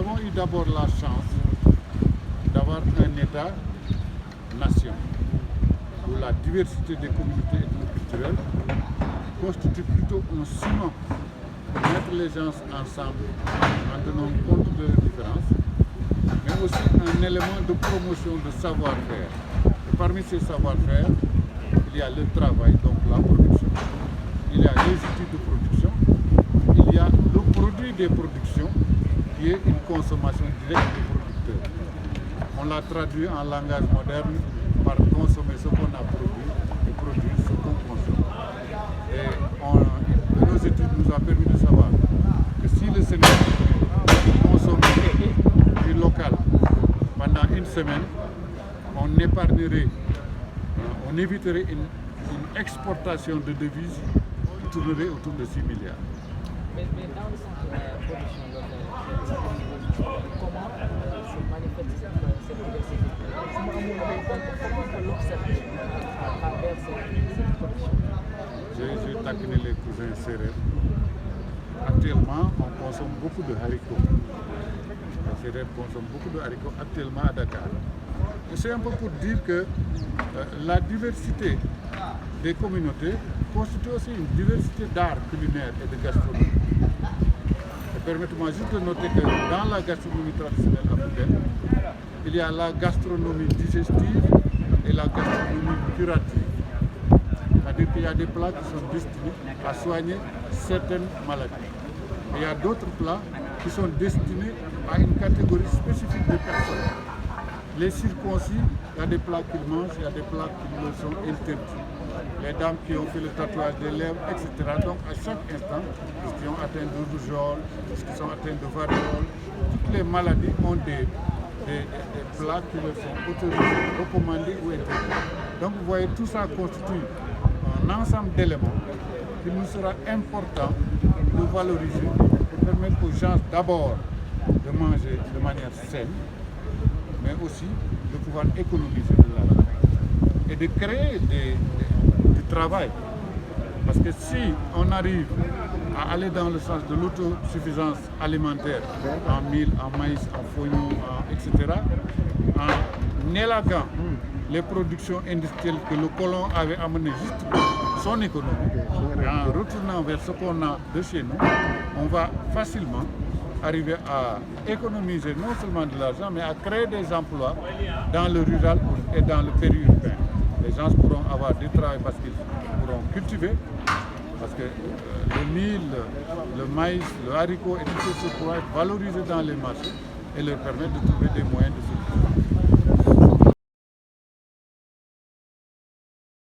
avons eu d'abord la chance d'avoir un État-nation où la diversité des communautés ethno-culturelles constitue plutôt un ciment pour mettre les gens ensemble en tenant compte de leurs différences, mais aussi un élément de promotion de savoir-faire. Et parmi ces savoir-faire, il y a le travail, donc la production, il y a les outils de production, il y a le produit des productions qui est une consommation directe des producteurs. On l'a traduit en langage moderne par consommer ce qu'on a produit et produire ce qu'on consomme. Et nos études nous ont permis de savoir que si le Sénégal consomme du local pendant une semaine, on épargnerait, on éviterait une exportation de devises qui tournerait autour de 6 milliards. Mais dans le sens de la production locale, comment se manifeste cette diversité? Comment on peut l'observer à travers cette production? J'ai taquiné les cousins sérères. Actuellement, on consomme beaucoup de haricots. Les Sérères consomment beaucoup de haricots actuellement à Dakar. Et c'est un peu pour dire que la diversité des communautés constitue aussi une diversité d'art culinaire et de gastronomie. Permettez-moi juste de noter que dans la gastronomie traditionnelle africaine, il y a la gastronomie digestive et la gastronomie curative. C'est-à-dire qu'il y a des plats qui sont destinés à soigner certaines maladies. Et il y a d'autres plats qui sont destinés à une catégorie spécifique de personnes. Les circoncis, il y a des plats qu'ils mangent, il y a des plats qui leur sont interdits. Les dames qui ont fait le tatouage des lèvres, etc. Donc à chaque instant, ceux qui ont atteint de rougeole, ceux qui sont atteints de variole, toutes les maladies ont des plats qui leur sont autorisés, recommandés ou interdits. Donc vous voyez, tout ça constitue un ensemble d'éléments qu'il nous sera important de valoriser pour permettre aux gens d'abord de manger de manière saine, mais aussi de pouvoir économiser de l'argent et de créer du travail. Parce que si on arrive à aller dans le sens de l'autosuffisance alimentaire en mil, en maïs, en foignon, etc., en élaguant les productions industrielles que le colon avait amenées juste pour son économie, et en retournant vers ce qu'on a de chez nous, on va facilement arriver à économiser non seulement de l'argent, mais à créer des emplois dans le rural et dans le périurbain. Les gens pourront avoir du travail parce qu'ils pourront cultiver, parce que le mil, le maïs, le haricot et tout ce qui pourra être valorisé dans les marchés et leur permettre de trouver des moyens de survie.